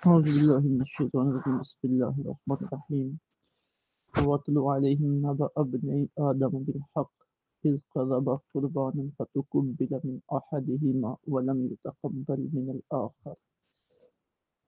أعوذ بالله من الشيطان الرجيم بسم الله الرحمن الرحيم واتل عليهم نبأ ابني آدم بالحق إذ قربا قربانا فتقبل من أحدهما ولم يتقبل من الآخر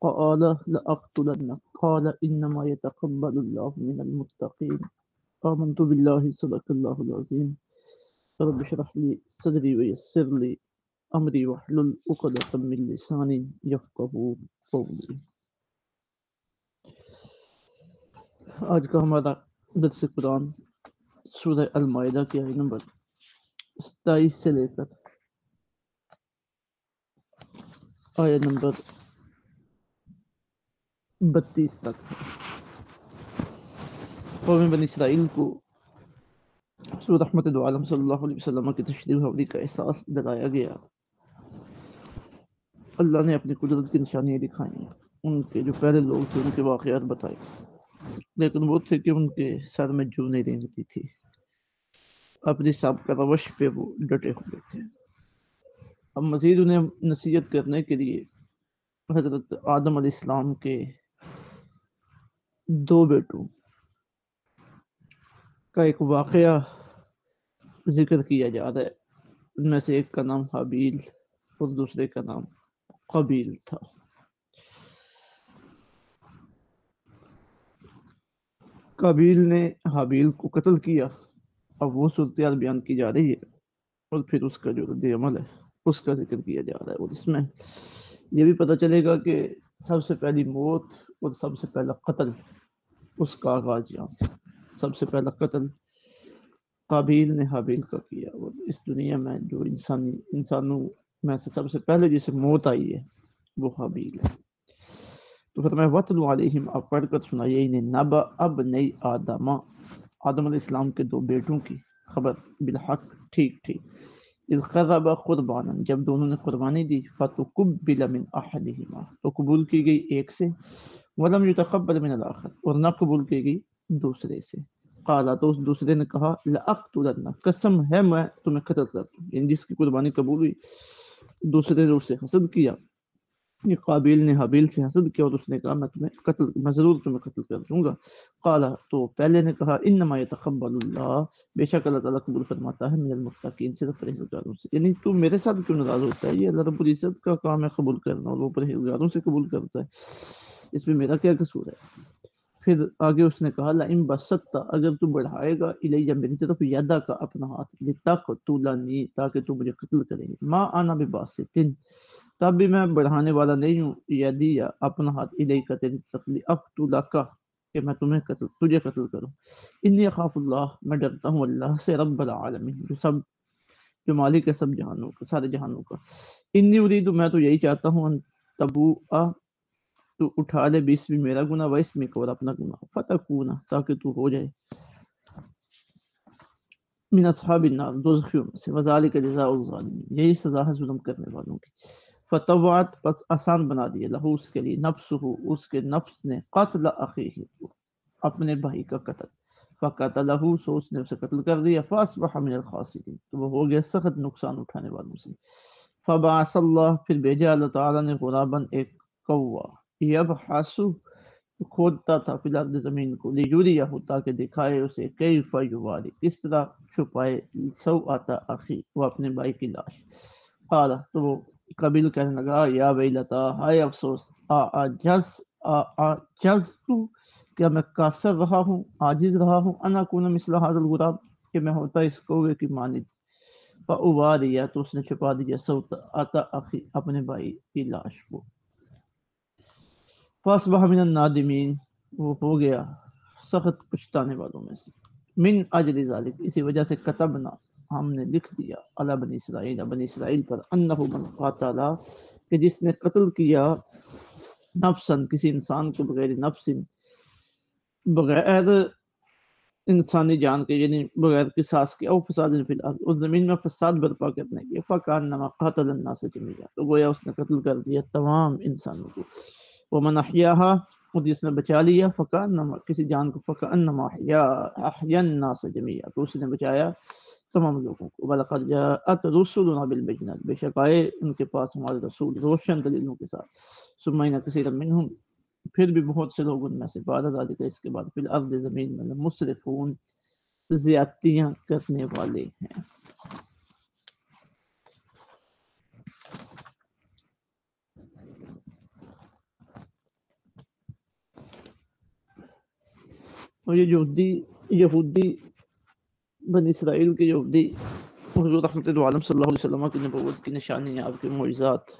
قال لأقتلنك قال إنما يتقبل الله من المتقين آمنت بالله صدق الله العظيم رب اشرح لي صدري ويسر لي أمري واحلل عقدة من لساني يفقهوا قولي. آج کا ہمارا درس قرآن سورہ المائدہ کی آیت نمبر 27 سے لے کر آیت نمبر 32 تک ہے۔ قوم بنی اسرائیل کو حضور رحمت دو عالم صلی اللہ علیہ وسلم کی تشریف آوری کا احساس دلایا گیا۔ اللہ نے اپنی قدرت کی نشانیاں دکھائیں، ان کے جو پہلے لوگ تھے ان کے واقعات بتائے، لیکن وہ تھے کہ ان کے سر میں جو نہیں رینگتی تھی، اپنی سابقہ روش پہ وہ ڈٹے ہوئے تھے۔ اب مزید انہیں نصیحت کرنے کے لیے حضرت آدم علیہ السلام کے دو بیٹوں کا ایک واقعہ ذکر کیا جا رہا ہے۔ ان میں سے ایک کا نام حابیل اور دوسرے کا نام قابیل تھا۔ قابیل نے حابیل کو قتل کیا۔ اب وہ صورتحال بیان کی جا رہی ہے اور پھر اس کا جو رد عمل ہے اس کا ذکر کیا جا رہا ہے، اور اس میں یہ بھی پتہ چلے گا کہ سب سے پہلی موت اور سب سے پہلا قتل اس کا آغاز یہاں سے۔ سب سے پہلا قتل قابیل نے حابیل کا کیا، اور اس دنیا میں جو انسانوں میں سے سب سے پہلے جسے موت آئی ہے وہ حابیل ہے۔ تو فرمایا وَاتْلُ عَلَيْهِمْ، آپ پڑھ کر سنائیے انہیں نبأ ابنی آدم، آدم علیہ السلام کے دو بیٹوں کی خبر، بالحق ٹھیک ٹھیک، اذ قربا قربانا، جب دونوں نے قربانی دی، فتقبل من احدہما، تو قبول کی گئی ایک سے، ولم یتقبل من الاخر، اور نہ قبول کی گئی دوسرے سے۔ قال، تو اس دوسرے نے کہا، لأقتلنک، قسم ہے میں تمہیں قتل کر دوں، یعنی جس کی قربانی قبول ہوئی دوسرے نے اس سے حسد کیا، یہ قابیل نے حابیل سے حسد کیا اور اس نے کہا میں ضرور تمہیں قتل کر دوں گا۔ قال، تو پہلے نے کہا، انما یتقبل اللہ، بے شک اللہ تعالیٰ قبول فرماتا ہے من المتقین، صرف پرہیزگاروں سے۔ یعنی تو میرے ساتھ کیوں ناراض ہوتا ہے؟ یہ اللہ رب العزت کا کام ہے قبول کرنا، اور وہ پرہیزگاروں سے قبول کرتا ہے، اس میں میرا کیا قصور ہے؟ پھر آگے اس نے کہا، لئن بسطت، اگر تو بڑھائے گا، الیہ میری طرف، یدا کا اپنا ہاتھ، لتقتلنی، تاکہ تو مجھے قتل کرے، ما انا بباسط، تب بھی میں بڑھانے والا نہیں ہوں، یدیا اپنا ہاتھ، الیک تیری طرف، لاقتلک، کہ میں تجھے قتل کروں، انی اخاف اللہ، میں ڈرتا ہوں اللہ سے، رب العالمین، جو مالک ہے سب جہانوں کا، سارے جہانوں کا، انی اريد، میں تو یہی چاہتا ہوں، ان تبوء، تو اٹھا لے باسمی میرا گناہ، واسمک، اور اپنا گناہ، فتکون، تاکہ تو ہو جائے من اصحاب النار، دوزخیوں میں سے، وذالک جزاء الظالمین، یہی سزا ہے ظلم کرنے والوں کی۔ فتوعت، پس آسان بنا دیا، لہو اس کے لیے، نفسہ، اس کے نفس نے، قتل اخیہ، اپنے بھائی کا قتل، فقتلہ، سو اس نے اسے قتل کر دیا، فاصبح من الخاسرین، تو وہ ہو گیا سخت نقصان اٹھانے والوں سے۔ فبعث اللہ، پھر بھیجا اللہ تعالیٰ نے غراباً ایک کوا، یبحث، کھودتا تھا فی الارض، زمین کو، لیجوریہ، تاکہ دکھائے اسے، کیف یواری، کس طرح چھپائے، سوءۃ اخی، وہ اپنے بھائی کی لاش۔ قال، تو وہ قبیل کہنے لگا، یا ویلتا، ہائے افسوس، اعجزت، کیا میں قاصر رہا ہوں، عاجز رہا ہوں، انا اکون مثل ھذا الغراب، کہ میں ہوتا اس کوے کی مانند، فاواریا، تو اس نے چھپا دیا، سوءۃ اخی، اپنے بھائی کی لاش کو، فاصبح من النادمین، وہ ہو گیا سخت پچھتانے والوں میں سے۔ من اجل ذالک، اسی وجہ سے کتبنا، ہم نے لکھ دیا، علی بنی اسرائیل، بنی اسرائیل پر، انہ من قاتل، کہ جس نے قتل کیا، نفسا، کسی انسان کو، بغیر نفس، بغیر انسانی جان کے، یعنی بغیر قصاص کے، او فساد فی الارض، اس زمین میں فساد برپا کرنے کے، فکانما قتل الناس جميعا، تو گویا اس نے قتل کر دیا تمام انسانوں کو، ومن احیاها، اور جس نے بچا لیا، فکانما، کسی جان کو، فکانما احیا الناس جميعا، تو اس نے بچایا تمام لوگوں کو۔ وَلَقَدْ جَاءَتْ رُسُلُنَا بِالْبَيِّنَاتِ، بے شک آئے ان کے پاس ہمارے رسول روشن دلیلوں کے ساتھ، ثم ان کثیرا منہم، پھر بھی بہت سے لوگ ان میں سے بعد ذالک اس کے بعد فی الارض زمین میں مسرفون زیادتیاں کرنے والے ہیں۔ اور یہ یہودی بنی اسرائیل کے یہودی حضور رحمت عالم صلی اللہ علیہ وسلم کی نبوت کی نشانی، آپ کے معجزات،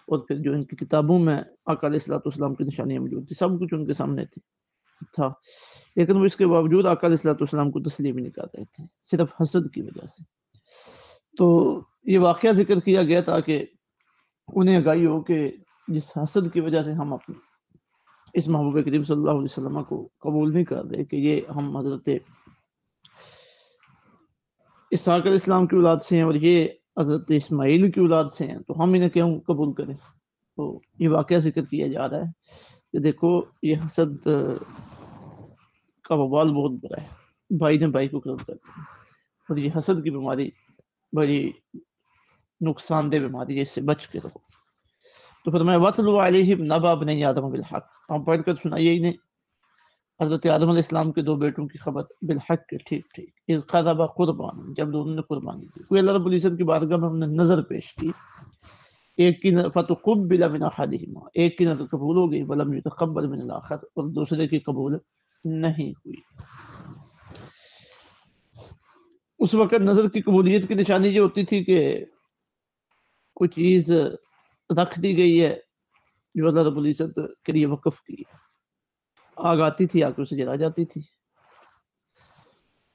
اور پھر جو ان کی کتابوں میں آقا علیہ الصلوۃ والسلام کی نشانیاں موجود تھی، سب کچھ ان کے سامنے تھا، لیکن وہ اس کے باوجود آقا علیہ الصلوۃ والسلام کو تسلیم نہیں کر رہے تھے، صرف حسد کی وجہ سے۔ تو یہ واقعہ ذکر کیا گیا تاکہ انہیں آگاہی ہو کہ جس حسد کی وجہ سے ہم اپنے اس محبوب کریم صلی اللہ علیہ وسلم کو قبول نہیں کر رہے کہ یہ ہم حضرت اسحاق علیہ السلام کی اولاد سے ہیں اور یہ حضرت اسماعیل کی اولاد سے ہیں، تو ہم انہیں کیوں قبول کریں؟ تو یہ واقعہ ذکر کیا جا رہا ہے کہ دیکھو یہ حسد کا وبال بہت بڑا ہے، بھائی نے بھائی کو قتل کر دیا، اور یہ حسد کی بیماری بڑی نقصان دہ بیماری ہے، اس سے بچ کے رہو۔ تو فرمایا وَاتْلُ عَلَيْهِمْ نَبَأَ ابْنَيْ آدَمَ بِالْحَقِّ، آپ پڑھ کر سنائیے انہیں حضرت آدم علیہ السلام کے دو بیٹوں کی خبر، بالحق کے ٹھیک، اذ قربا قربان، جب دونوں نے قربانی دی، کوئی اللہ رب العزت کی بارگاہ میں انہوں نے نظر پیش کی، ایک کی فتقبل من احدہما، ایک کی نظر قبول ہو گئی، ولم یتقبل من الاخر، اور دوسرے کی قبول نہیں ہوئی۔ اس وقت نظر کی قبولیت کی نشانی یہ ہوتی تھی کہ کوئی چیز رکھ دی گئی ہے جو اللہ رب العزت کے لیے وقف کی، آگ آتی تھی، آگ اسے جلا جاتی تھی،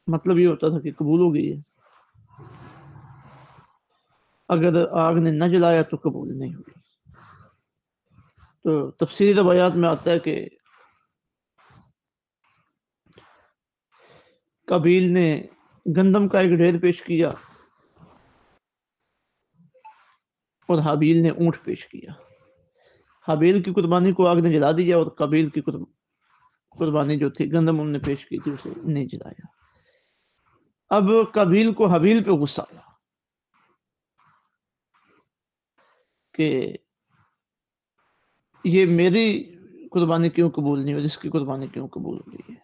مطلب یہ ہوتا تھا کہ قبول ہو گئی ہے، اگر آگ نے نہ جلایا تو قبول نہیں ہوئی۔ تو تفسیری روایات میں آتا ہے کہ قابیل نے گندم کا ایک ڈھیر پیش کیا اور حابیل نے اونٹ پیش کیا، حابیل کی قربانی کو آگ نے جلا دیا اور قابیل کی قربانی جو تھی گندم انہوں نے پیش کی تھی اسے نہیں جلایا۔ اب قابیل کو حابیل پہ غصہ آیا کہ یہ میری قربانی کیوں قبول نہیں اور اس کی قربانی کیوں قبول ہو رہی ہے۔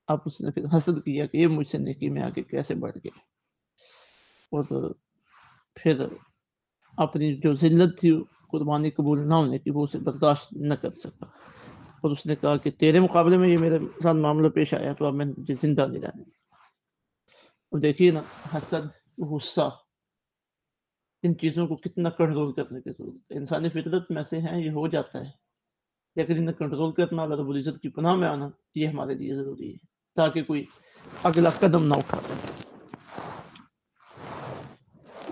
اب اس نے پھر حسد کیا کہ یہ مجھ سے نیکی میں آگے کیسے بڑھ گئے، اور پھر اپنی جو ذلت تھی قربانی قبول نہ ہونے کی وہ اسے برداشت نہ کر سکا، اور اس نے کہا کہ تیرے مقابلے میں یہ میرے ساتھ معاملہ پیش آیا تو اب میں تجھے زندہ نہیں رہنے۔ اور دیکھیے نا، حسد، غصہ، ان چیزوں کو کتنا کنٹرول کرنے کی ضرورت ہے۔ انسانی فطرت میں سے ہیں، یہ ہو جاتا ہے، لیکن انہیں کنٹرول کرنا، اللہ رب العزت کی پناہ میں آنا، یہ ہمارے لیے ضروری ہے تاکہ کوئی اگلا قدم نہ اٹھا دے۔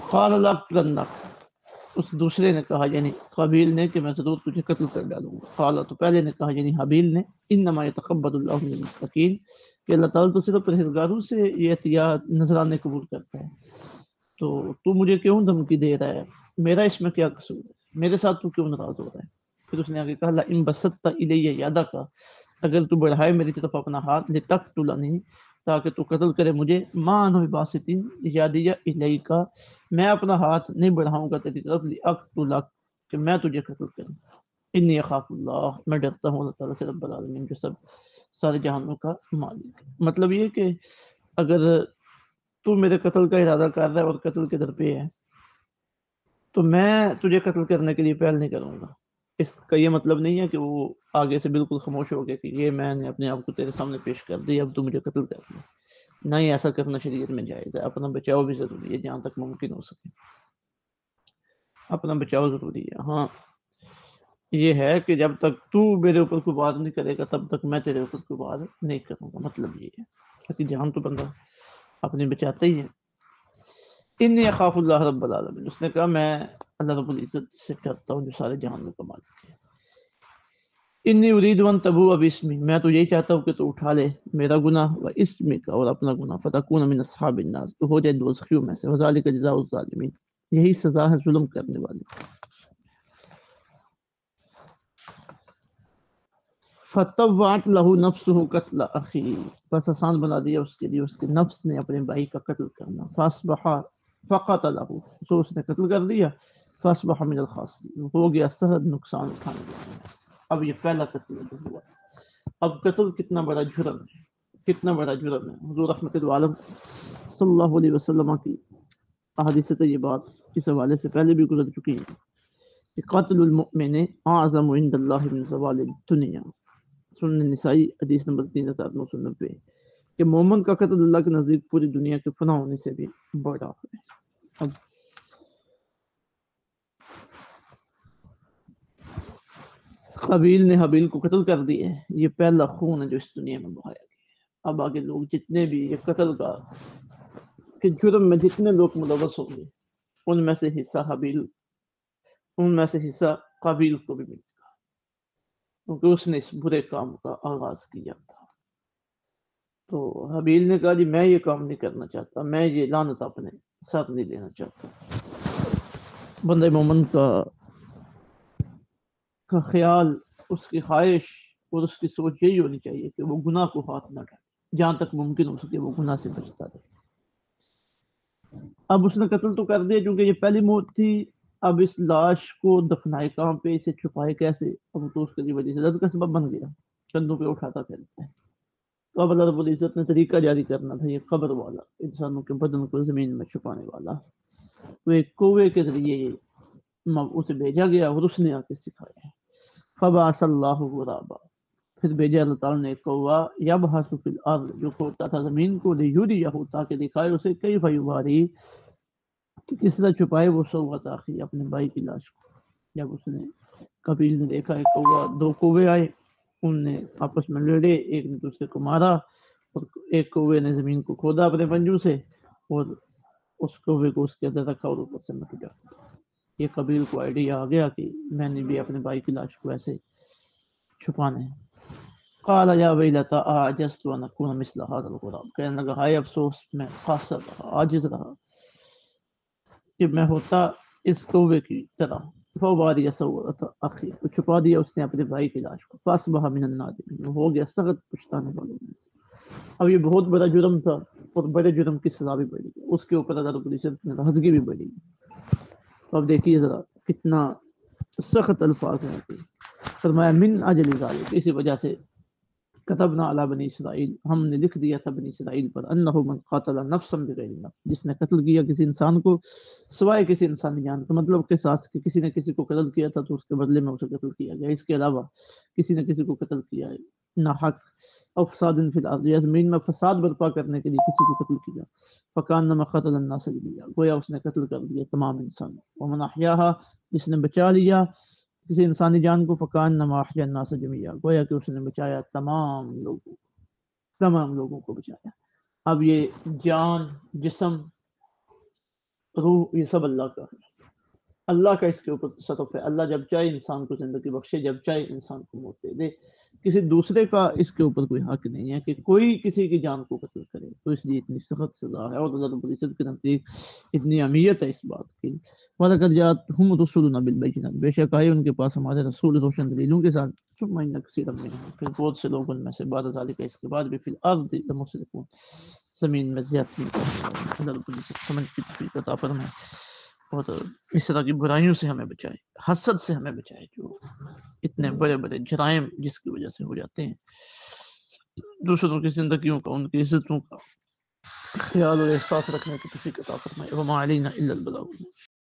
قال لَأَقْتُلَنَّكَ، اس دوسرے نے کہا یعنی قابیل نے کہ میں ضرور تجھے قتل کر ڈالوں گا۔ قال، تو پہلے نے کہا یعنی حابیل نے، انما یتقبل اللہ من المتقین، کہ اللہ تعالیٰ تو صرف پرہیزگاروں سے یہ احتیاط نذرانے قبول کرتا ہے، تو مجھے کیوں دھمکی دے رہا ہے، میرا اس میں کیا قصور ہے، میرے ساتھ تو کیوں ناراض ہو رہا ہے۔ پھر اس نے آگے کہا لئن بسطت الی یدک، اگر تو بڑھائے میری طرف اپنا ہاتھ، لتقتلنی، تاکہ تو قتل کرے مجھے، ما انا بباسط یدی الیک، میں اپنا ہاتھ نہیں بڑھاؤں گا تیری طرف، لاقتلک، کہ میں تجھے قتل کروں، انی اخاف اللہ، میں ڈرتا ہوں اللہ تعالیٰ سے رب العالمین جو سب سارے جہانوں کا مالک ہے۔ مطلب یہ کہ اگر تو میرے قتل کا ارادہ کر رہا ہے اور قتل کے در پہ ہے تو میں تجھے قتل کرنے کے لیے پہل نہیں کروں گا۔ اس کا یہ مطلب نہیں ہے کہ وہ آگے سے بالکل خاموش ہو گیا کہ یہ میں نے اپنے آپ کو تیرے سامنے پیش کر دی، اب تو مجھے قتل کر دیا، نہیں، ایسا کرنا شریعت میں جائز ہے۔ اپنا بچاؤ بھی ضروری ہے جہاں تک ممکن ہو سکے، اپنا بچاؤ ضروری ہے۔ ہاں یہ ہے کہ جب تک تو میرے اوپر کوئی بات نہیں کرے گا تب تک میں تیرے اوپر کوئی بات نہیں کروں گا، مطلب یہ ہے، کیونکہ جان تو بندہ اپنی بچاتا ہی ہے۔ انی اخاف اللہ رب العالمین، اس نے کہا میں اللہ رب العزت سے ڈرتا ہوں جو سارے جہانوں کا مالک ہے۔ انی ارید ان تبوء باسمی، میں تو یہی چاہتا ہوں کہ تو اٹھا لے میرا گناہ و اسمی کا، اور اپنا گناہ، فتکون من اصحاب النار، تو ہو جائے دوزخیوں میں سے، وذالک جزاء الظالمین، یہی سزا ہے ظلم کرنے والی۔ فطوعت له نفسه قتل اخی، بس آسان بنا دیا اس کے لیے اس کے نفس نے اپنے بھائی کا قتل کرنا، فاصبح فقتله، تو اس نے قتل کر دیا، فاصبح من الخاسرین، ہو گیا سخت نقصان اٹھانے والوں میں سے۔ اب یہ پہلا قتل جو ہوا، اب قتل کتنا بڑا جرم ہے، کتنا بڑا جرم ہے۔ حضور رحمت العالم صلی اللہ علیہ وسلم کی احادیث طیبات اس حوالے سے پہلے بھی گزر چکی ہیں کہ قتل المؤمن اعظم عند اللہ من زوال الدنیا، سنن نسائی حدیث نمبر 3990، کہ مومن کا قتل اللہ کے نزدیک پوری دنیا کے فنا ہونے سے بھی بڑا ہے۔ اب قابیل نے حابیل کو قتل کر دی ہے، یہ پہلا خون ہے جو اس دنیا میں بہایا گیا ہے۔ اب آگے لوگ جتنے بھی یہ قتل کا کہ جرم میں جتنے لوگ ملوث ہوں گے، ان میں سے حصہ حابیل، ان میں سے حصہ قابیل کو بھی ملے گا، کیونکہ اس نے اس برے کام کا آغاز کیا تھا۔ تو حابیل نے کہا جی میں یہ کام نہیں کرنا چاہتا، میں یہ لعنت اپنے ساتھ نہیں لینا چاہتا۔ بندہ مومن کا خیال، اس کی خواہش اور اس کی سوچ یہی ہونی چاہیے کہ وہ گناہ کو ہاتھ نہ ڈالے، جہاں تک ممکن ہو سکے وہ گناہ سے بچتا رہے۔ اب اس نے قتل تو کر دیا کیونکہ یہ پہلی موت تھی، اب اس لاش کو دفنائے کہاں پہ، اسے چھپائے کیسے؟ اب تو اس کی وجہ سے درد کا سبب بن گیا، کندھوں پہ اٹھاتا پھرتا ہے۔ تو اب اللہ رب العزت نے طریقہ جاری کرنا تھا، یہ قبر والا، انسانوں کے بدن کو زمین میں چھپانے والا، تو ایک کوے کے ذریعے اسے بھیجا گیا اور اس نے آ کے سکھایا۔ فبعث اللہ غرابا، پھر بھیجا اللہ تعالیٰ نے ایک کوا، یبحث فی الارض، جو کھودتا تھا زمین کو، لیریہ، تاکہ دکھائے اسے کیف یواری، کہ کس طرح چھپائے وہ سوءۃ اخی، اپنے بھائی کی لاش کو۔ جب اس نے قبیل نے دیکھا ایک کوا، دو کوے آئے، ان نے آپس میں لڑے، ایک نے دوسرے کو مارا، اور ایک کوے نے زمین کو کھودا اپنے پنجوں سے اور اس کوے کو اس کے اندر رکھا اور اوپر سے مٹ گیا۔ یہ قبیل کو آئیڈیا آ گیا کہ میں نے بھی اپنے بھائی کی لاش کو ایسے چھپانا ہے۔ قال یا ویلتا اعجزت ان اکون مثل هذا الغراب، کہنے لگا ہائے افسوس، میں قاصر رہا، عاجز رہا کہ میں ہوتا اس کوے کی طرح۔ فواری سوءۃ اخی، تو چھپا دیا اس نے اپنے بھائی کی لاش کو۔ فاصبح من النادمین، ہو گیا سخت پچھتانے والوں میں سے۔ اب یہ بہت بڑا جرم تھا اور بڑے جرم کی سزا بھی بڑی گئی، اس کے اوپر اللہ رب العزت نے رحمت بھی بڑی گئی۔ تو اب دیکھیے ذرا کتنا سخت الفاظ ہیں۔ فرمایا من اجل ذلک، اسی وجہ سے کتبنا علی بنی اسرائیل، ہم نے لکھ دیا تھا بنی اسرائیل پر، انہ من قاتل نفسا بغیر نفس، جس نے قتل کیا کسی انسان کو سوائے کسی انسانی جان کا، مطلب کے ساتھ کہ کسی نے کسی کو قتل کیا تھا تو اس کے بدلے میں اسے قتل کیا گیا، اس کے علاوہ کسی نے کسی کو قتل کیا ہے نہ حق، او فساد فی الارض، یا زمین میں فساد برپا کرنے کے لیے کسی کو قتل کیا، فکانما قتل الناس جميعا، گویا اس نے قتل کر دیا تمام انسان۔ ومن احیاها، جس نے بچا لیا کسی انسانی جان کو، فکانما احیا الناس جميعا، گویا کہ اس نے بچایا تمام لوگوں کو بچایا۔ اب یہ جان، جسم، روح، یہ سب اللہ کا ہے، اللہ کا اس کے اوپر تصرف ہے۔ اللہ جب چاہے انسان کو زندگی بخشے، جب چاہے انسان کو موت دے دے، کسی دوسرے کا اس کے اوپر کوئی حق نہیں ہے کہ کوئی کسی کی جان کو قتل کرے۔ تو اس لیے اتنی سخت سزا ہے، اور اللہ رب العزت کے نزدیک اتنی اہمیت ہے اس بات کی۔ وَلَقَدْ جَاءَتْهُمْ رُسُلُنَا بِالْبَيِّنَاتِ، بے شک آئے ان کے پاس ہمارے رسول روشن دلیلوں کے ساتھ، ثُمَّ إِنَّ كَثِيرًا مِّنْهُمْ، پھر بہت سے لوگ ان میں سے بعد ذلك، اس کے بعد بھی، فی الارض لمسرفون، زمین میں زیادتی کرنے والے ہیں۔ اللہ رب العزت سمجھ کی توفیق عطا فرمائے، اور اس طرح کی برائیوں سے ہمیں بچائے، حسد سے ہمیں بچائے، جو اتنے بڑے بڑے جرائم جس کی وجہ سے ہو جاتے ہیں، دوسروں کی زندگیوں کا، ان کی عزتوں کا خیال اور احساس رکھنے کی توفیق عطا فرمائے۔ وما علینا الا البلاغ۔